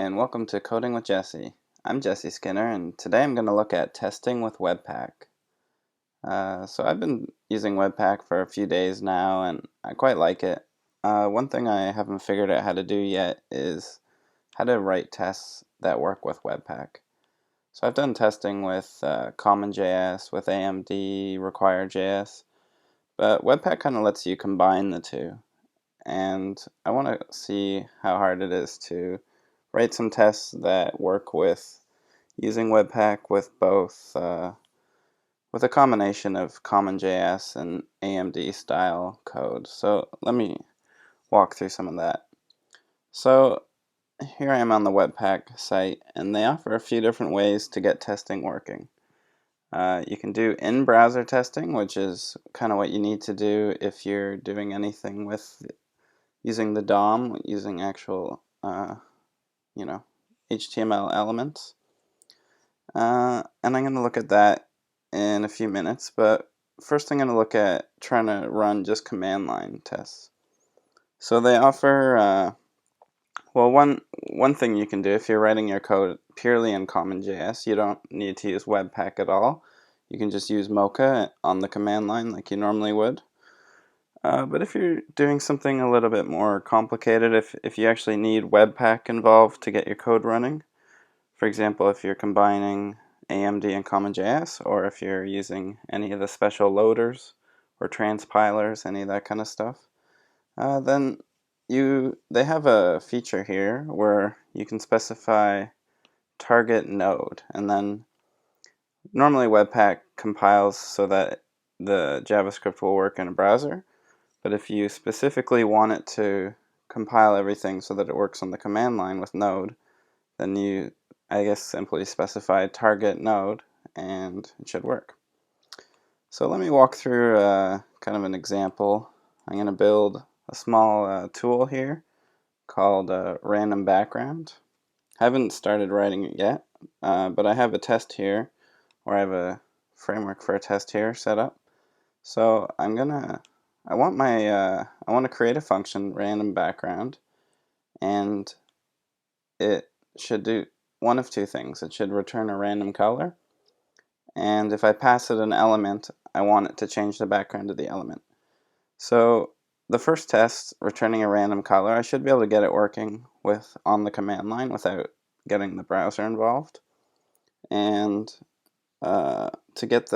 and welcome to Coding with Jesse. I'm Jesse Skinner, and today I'm going to look at testing with webpack. So I've been using webpack for a few days now, and I quite like it. One thing I haven't figured out how to do yet is how to write tests that work with webpack. So I've done testing with CommonJS, with AMD, Require.js, but webpack kind of lets you combine the two. And I want to see how hard it is to write some tests that work with using webpack with both with a combination of CommonJS and AMD style code. So let me walk through some of that. So here I am on the webpack site, and they offer a few different ways to get testing working. You can do in-browser testing, which is kind of what you need to do if you're doing anything with using the DOM, using actual, HTML elements. And I'm going to look at that in a few minutes, but first I'm going to look at trying to run just command line tests. So they offer, one thing you can do if you're writing your code purely in CommonJS, you don't need to use webpack at all. You can just use Mocha on the command line like you normally would. But if you're doing something a little bit more complicated, if you actually need webpack involved to get your code running, for example, if you're combining AMD and CommonJS, or if you're using any of the special loaders or transpilers, any of that kind of stuff, then they have a feature here where you can specify target node, and then normally webpack compiles so that the JavaScript will work in a browser. But if you specifically want it to compile everything so that it works on the command line with node, then you, I guess, simply specify target node and it should work. So let me walk through kind of an example. I'm going to build a small tool here called random background. I haven't started writing it yet, but I have a test here, or I have a framework for a test here set up. So I want to create a function, random background, and it should do one of two things. It should return a random color, and if I pass it an element, I want it to change the background of the element. So the first test, returning a random color, I should be able to get it working on the command line without getting the browser involved. And to get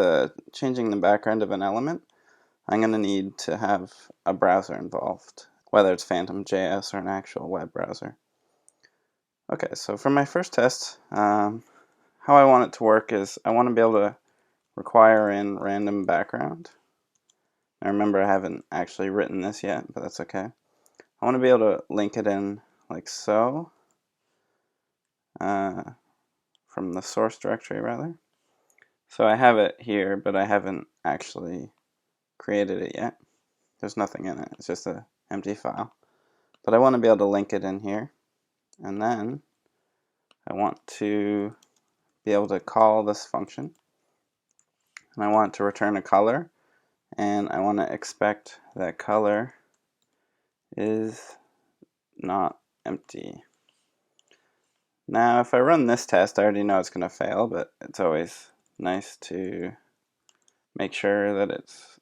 changing the background of an element, I'm going to need to have a browser involved, whether it's Phantom.js or an actual web browser. Okay, so for my first test, how I want it to work is I want to be able to require in random background. Now remember, I haven't actually written this yet, but that's okay. I want to be able to link it in like so, from the source directory rather. So I have it here, but I haven't actually created it yet. There's nothing in it, it's just an empty file. But I want to be able to link it in here, and then I want to be able to call this function, and I want to return a color, and I want to expect that color is not empty. Now if I run this test, I already know it's going to fail, but it's always nice to make sure that it's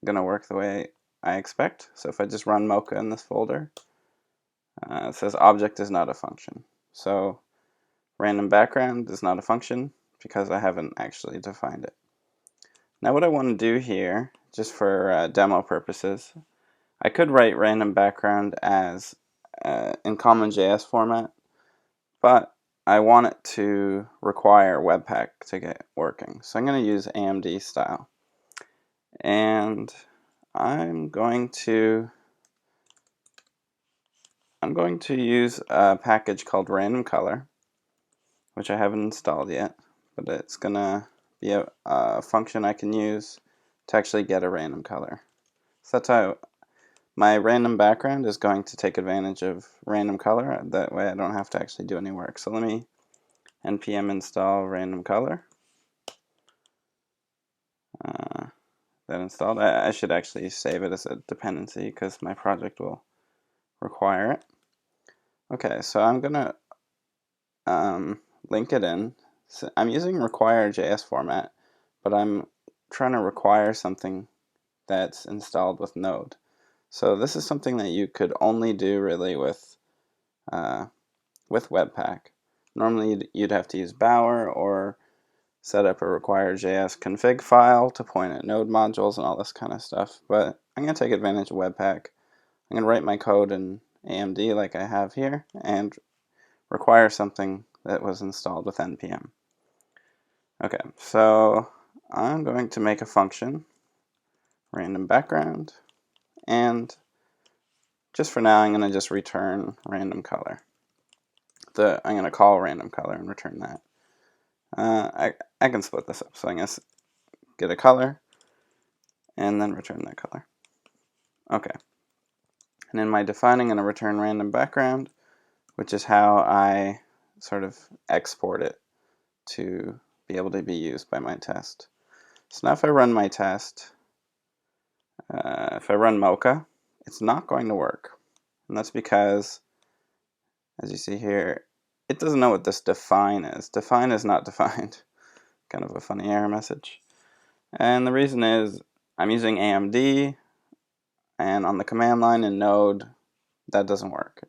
going to work the way I expect. So if I just run Mocha in this folder, it says object is not a function. So random background is not a function because I haven't actually defined it. Now what I want to do here, just for demo purposes, I could write random background as in CommonJS format, but I want it to require webpack to get working. So I'm going to use AMD style. And I'm going to use a package called random color, which I haven't installed yet, but it's going to be a function I can use to actually get a random color. So that's how my random background is going to take advantage of random color. That way I don't have to actually do any work. So let me npm install random color. That installed. I should actually save it as a dependency because my project will require it. Okay, so I'm gonna link it in. So I'm using require.js format, but I'm trying to require something that's installed with Node. So this is something that you could only do really with Webpack. Normally you'd have to use Bower or set up a require.js config file to point at Node modules and all this kind of stuff. But I'm going to take advantage of Webpack. I'm going to write my code in AMD like I have here and require something that was installed with npm. Okay, so I'm going to make a function, random background, and just for now I'm going to just return random color. I'm going to call random color and return that. I can split this up, so I'm going to get a color and then return that color. Okay, and in my define I'm going to return random background, which is how I sort of export it to be able to be used by my test. So now if I run my test, if I run Mocha, it's not going to work. And that's because, as you see here, it doesn't know what this define is. Define is not defined. Kind of a funny error message. And the reason is I'm using AMD, and on the command line in Node, that doesn't work.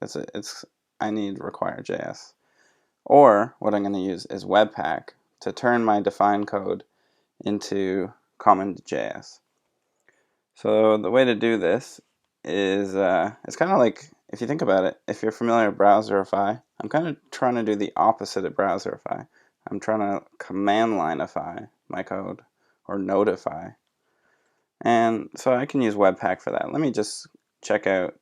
I need require.js. Or what I'm going to use is Webpack to turn my define code into common.js. So the way to do this is it's kind of like, if you think about it, if you're familiar with Browserify, I'm kind of trying to do the opposite of Browserify. I'm trying to command lineify my code or notify. And so I can use Webpack for that. Let me just check out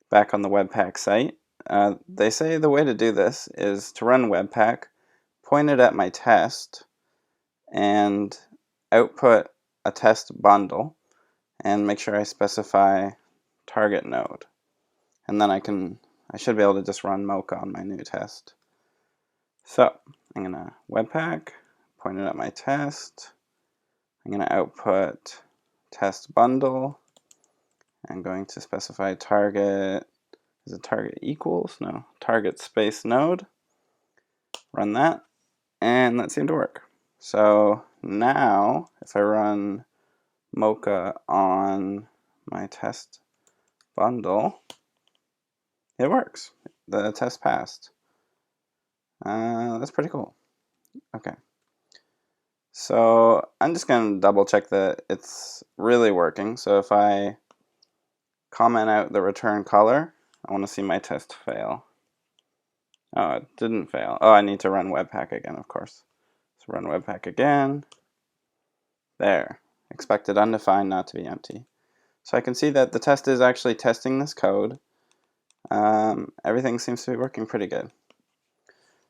back on the Webpack site. They say the way to do this is to run Webpack, point it at my test, and output a test bundle, and make sure I specify target node. And then I should be able to just run Mocha on my new test. So I'm going to Webpack, point it at my test. I'm going to output test bundle. I'm going to specify target, is it target equals? No, target space node. Run that, and that seemed to work. So now if I run Mocha on my test bundle, it works. The test passed. That's pretty cool. Okay. So I'm just going to double check that it's really working. So if I comment out the return color, I want to see my test fail. Oh, it didn't fail. Oh, I need to run Webpack again, of course. So run Webpack again. There. Expected undefined not to be empty. So I can see that the test is actually testing this code. Everything seems to be working pretty good.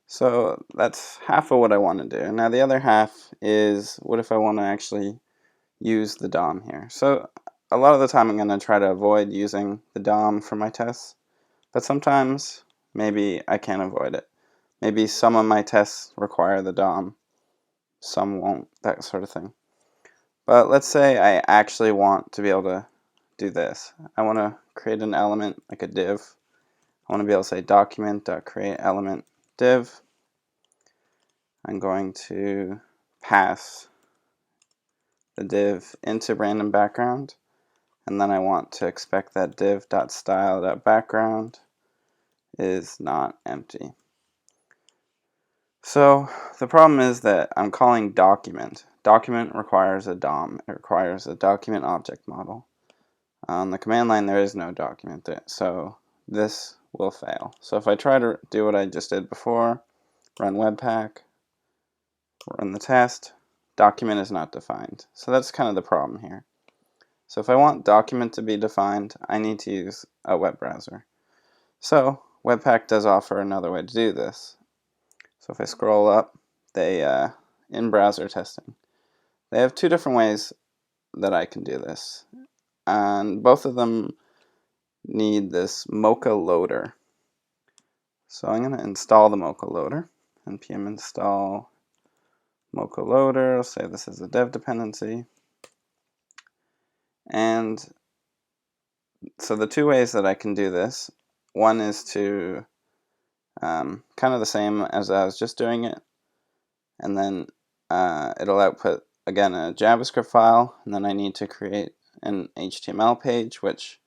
So that's half of what I want to do. Now the other half is, what if I want to actually use the DOM here? So a lot of the time I'm going to try to avoid using the DOM for my tests, but sometimes maybe I can't avoid it. Maybe some of my tests require the DOM, some won't, that sort of thing. But let's say I actually want to be able to do this. I want to create an element like a div. I want to be able to say document.createElement div. I'm going to pass the div into random background, and then I want to expect that div.style.background is not empty. So the problem is that I'm calling document. Document requires a DOM. It requires a document object model. On the command line there is no document, so this will fail. So if I try to do what I just did before, run Webpack, run the test, document is not defined. So that's kind of the problem here. So if I want document to be defined, I need to use a web browser. So Webpack does offer another way to do this. So if I scroll up, in browser testing, they have two different ways that I can do this. And both of them need this Mocha Loader. So I'm going to install the Mocha Loader. npm install Mocha Loader. I'll say this is a dev dependency. And so the two ways that I can do this, one is to kind of the same as I was just doing it, and then it'll output again a JavaScript file, and then I need to create an HTML page which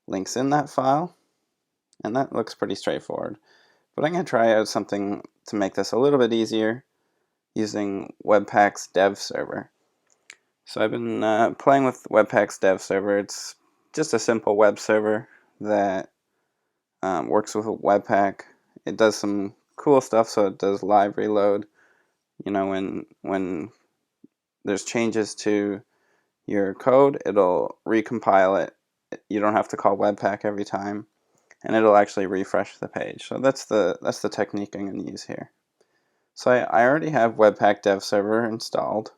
links in that file, and that looks pretty straightforward. But I'm going to try out something to make this a little bit easier using Webpack's dev server. So I've been playing with Webpack's dev server. It's just a simple web server that works with Webpack. It does some cool stuff, so it does live reload. You know, when there's changes to your code, it'll recompile it. You don't have to call Webpack every time, and it'll actually refresh the page. So that's the technique I'm going to use here. So I already have Webpack dev server installed.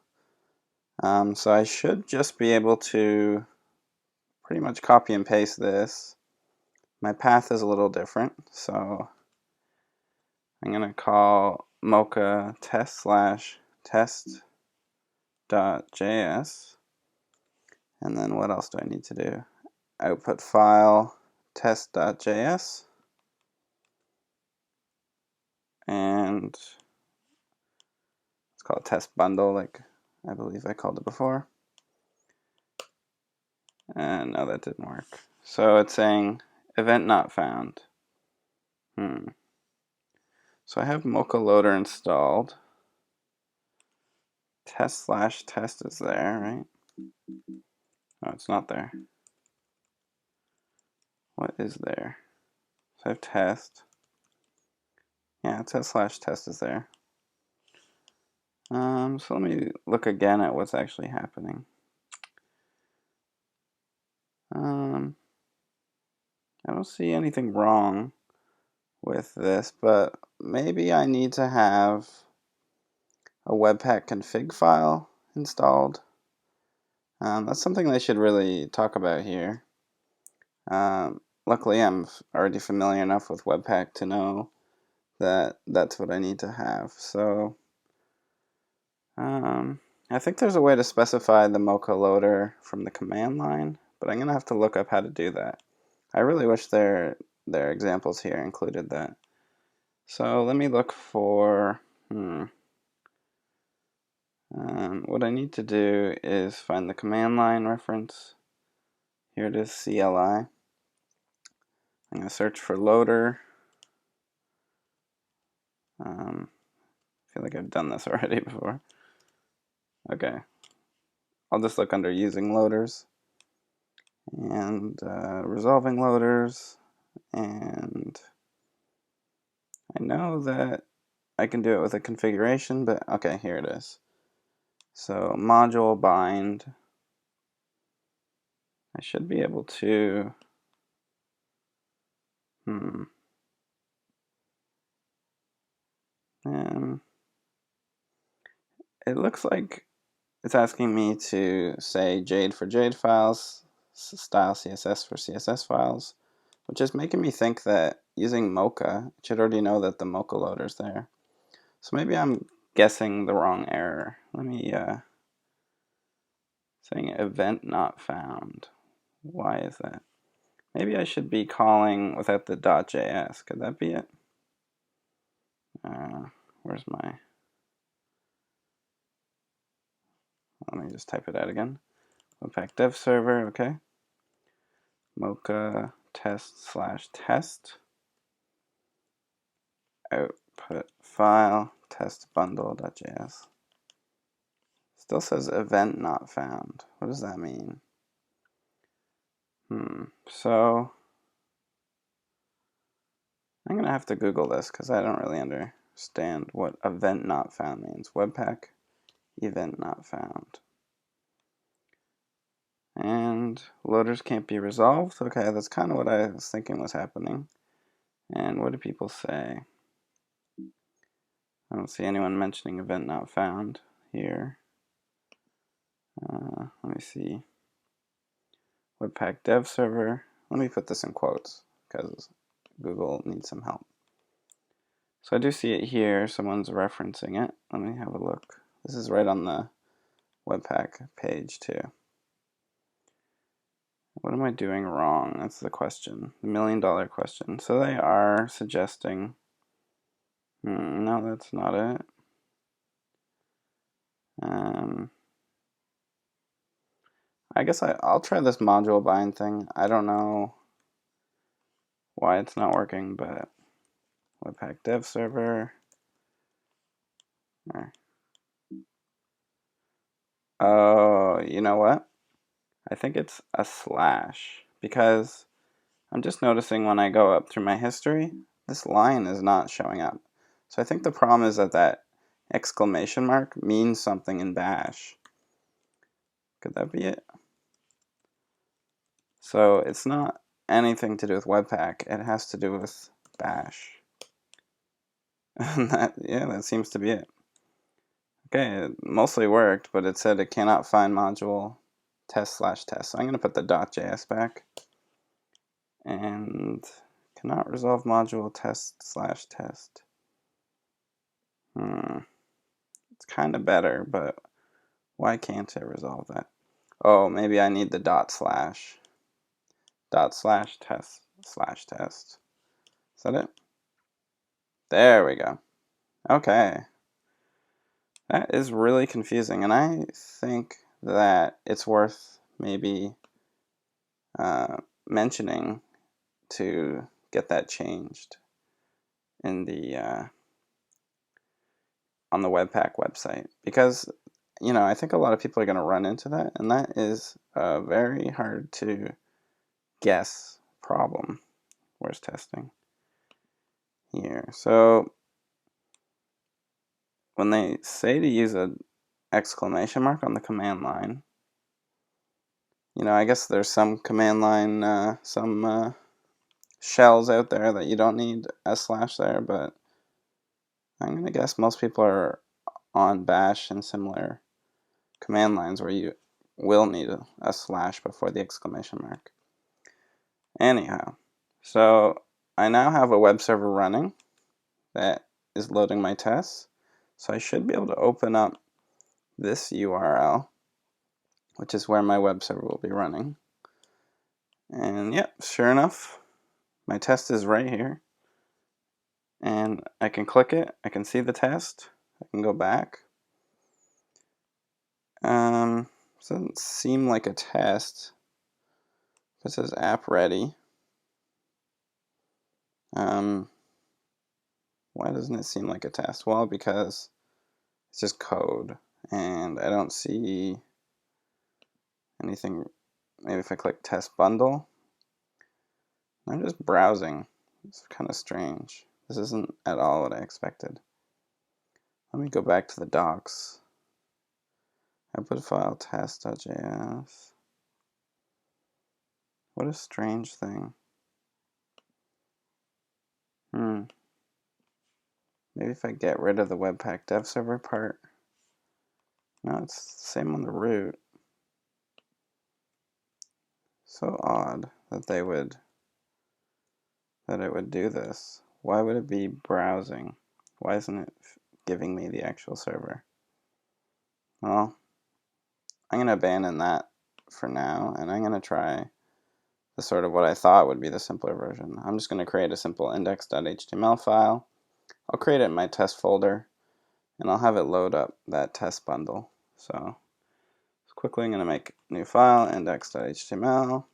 So I should just be able to pretty much copy and paste this. My path is a little different, so I'm going to call Mocha test/test.js. And then what else do I need to do? Output file test.js. And let's call it test bundle, like I believe I called it before. And no, that didn't work. So it's saying event not found. So I have Mocha Loader installed. Test/test is there, right? Oh, it's not there. What is there? So I have test. Yeah, test/test is there. So let me look again at what's actually happening. I don't see anything wrong with this, but maybe I need to have a Webpack config file installed. That's something they should really talk about here. Luckily, I'm already familiar enough with Webpack to know that that's what I need to have. So I think there's a way to specify the Mocha Loader from the command line, but I'm going to have to look up how to do that. I really wish their examples here included that. So let me look for, what I need to do is find the command line reference. Here it is, CLI. I'm going to search for loader. I feel like I've done this already before. Okay. I'll just look under using loaders and resolving loaders, and I know that I can do it with a configuration, but okay, here it is. So module bind. I should be able to it looks like it's asking me to say Jade for Jade files, style CSS for CSS files, which is making me think that using Mocha, it should already know that the Mocha loader's there. So maybe I'm guessing the wrong error. Let me, saying event not found. Why is that? Maybe I should be calling without the .js. Could that be it? Where's my... Let me just type it out again. Webpack dev server, okay. Mocha test/test. Output file test bundle.js. Still says event not found. What does that mean? So I'm gonna have to Google this because I don't really understand what event not found means. Webpack event not found. And loaders can't be resolved. Okay, that's kind of what I was thinking was happening. And what do people say? I don't see anyone mentioning event not found here. Let me see. Webpack dev server. Let me put this in quotes because Google needs some help. So I do see it here. Someone's referencing it. Let me have a look. This is right on the Webpack page too. What am I doing wrong? That's the question. The $1 million question. So they are suggesting No, that's not it. I guess I'll try this module bind thing. I don't know why it's not working, but webpack dev server. Oh, you know what? I think it's a slash, because I'm just noticing when I go up through my history, this line is not showing up. So I think the problem is that exclamation mark means something in Bash. Could that be it? So it's not anything to do with Webpack. It has to do with Bash. That seems to be it. Okay, it mostly worked, but it said it cannot find module test/test. So I'm going to put the .js back. And cannot resolve module test/test. It's kind of better, but why can't it resolve that? Oh, maybe I need the ./test/test. Is that it? There we go. Okay. That is really confusing, and I think that it's worth maybe mentioning to get that changed in the on the Webpack website, because I think a lot of people are going to run into that, and that is a very hard to guess problem. Where's testing? Here. So when they say to use an exclamation mark on the command line, I guess there's some command line, some shells out there that you don't need a slash there, but I'm going to guess most people are on Bash and similar command lines where you will need a slash before the exclamation mark. Anyhow, so I now have a web server running that is loading my tests. So I should be able to open up this URL, which is where my web server will be running. And yep, sure enough, my test is right here. And I can click it, I can see the test, I can go back. Doesn't seem like a test. It says app ready. Why doesn't it seem like a test? Well, because it's just code, and I don't see anything. Maybe if I click test bundle. I'm just browsing. It's kind of strange. This isn't at all what I expected. Let me go back to the docs. Output file test.js. What a strange thing. Maybe if I get rid of the Webpack dev server part. No, it's the same on the root. So odd that it would do this. Why would it be browsing? Why isn't it giving me the actual server? Well, I'm going to abandon that for now, and I'm going to try the sort of what I thought would be the simpler version. I'm just going to create a simple index.html file. I'll create it in my test folder, and I'll have it load up that test bundle. So quickly I'm going to make a new file, index.html.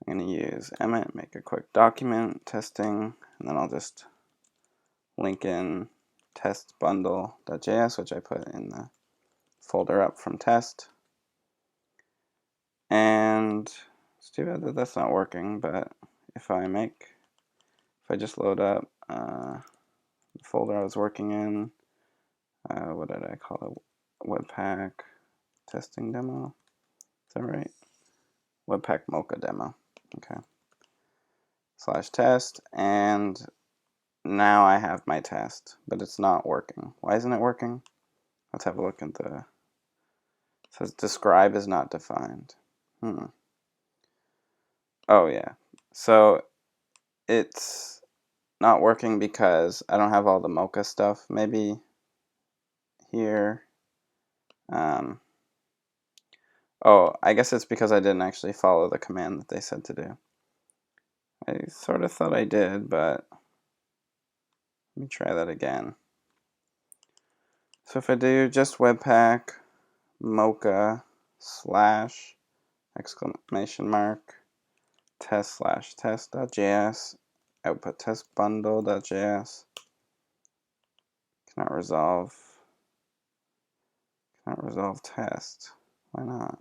I'm going to use Emmet, make a quick document, testing, and then I'll just link in test bundle.js, which I put in the folder up from test. And it's too bad that that's not working, but if I just load up the folder I was working in, what did I call it? Webpack testing demo. Is that right? Webpack Mocha demo. Okay. /test, and now I have my test, but it's not working. Why isn't it working? Let's have a look at it says describe is not defined. Oh yeah. So it's not working because I don't have all the Mocha stuff. Maybe here. Oh, I guess it's because I didn't actually follow the command that they said to do. I sort of thought I did, but Let me try that again. So if I do just webpack mocha slash exclamation mark test slash test.js output test bundle.js cannot resolve test. Why not?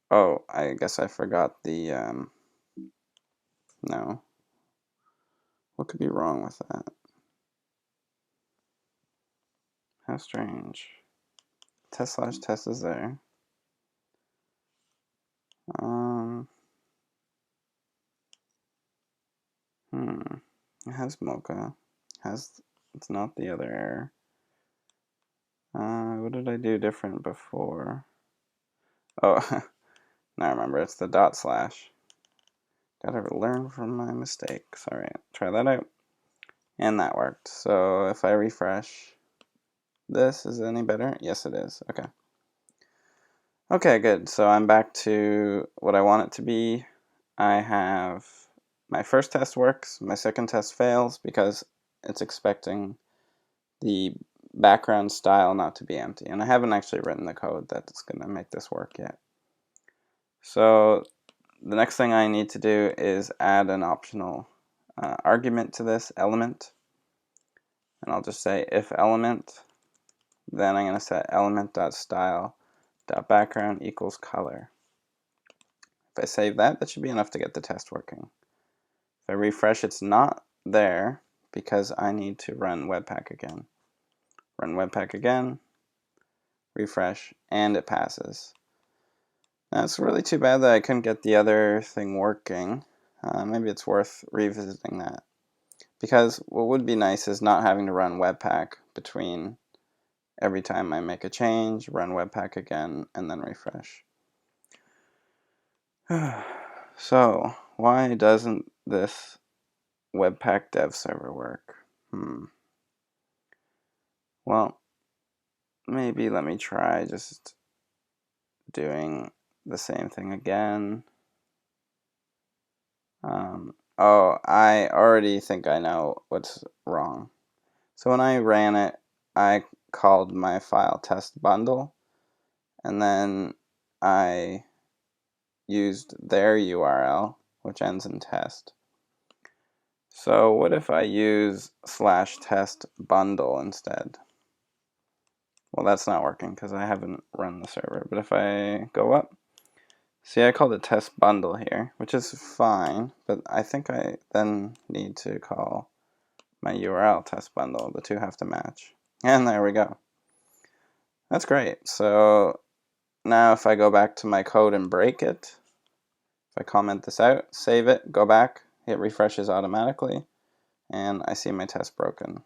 Oh, I guess I forgot the no. What could be wrong with that? How strange. Test slash test is there. It has Mocha. It's not the other error. What did I do different before? Oh, now I remember. It's the dot slash. Gotta learn from my mistakes. Alright, try that out. And that worked. So if I refresh this, is it any better? Yes, it is. Okay. Okay, good. So I'm back to what I want it to be. I have my first test works, my second test fails because it's expecting the background style not to be empty. And I haven't actually written the code that's going to make this work yet. So the next thing I need to do is add an optional argument to this element. And I'll just say if element, then I'm going to set element.style.background equals color. If I save that, that should be enough to get the test working. If I refresh, it's not there because I need to run webpack again. Run webpack again, refresh, and it passes. Now it's really too bad that I couldn't get the other thing working. Maybe it's worth revisiting that. Because what would be nice is not having to run webpack between every time I make a change, run webpack again, and then refresh. So, why doesn't this webpack dev server work? Well, maybe let me try just doing the same thing again. Oh, I already think I know what's wrong. So when I ran it, I called my file test bundle, and then I used their URL, which ends in test. So what if I use /test bundle instead? Well, that's not working because I haven't run the server. But if I go up, see, I called it test bundle here, which is fine, but I think I then need to call my URL test bundle. The two have to match. And there we go. That's great. So now if I go back to my code and break it, if I comment this out, save it, go back, it refreshes automatically, and I see my test broken.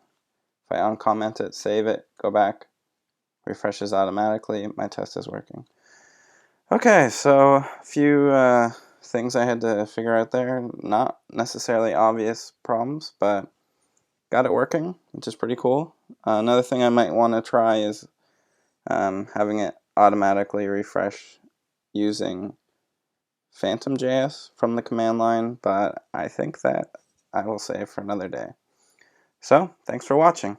If I uncomment it, save it, go back, refreshes automatically, my test is working. Okay, so a few things I had to figure out there. Not necessarily obvious problems, but got it working, which is pretty cool. Another thing I might want to try is having it automatically refresh using Phantom.js from the command line, but I think that I will save for another day. So, thanks for watching.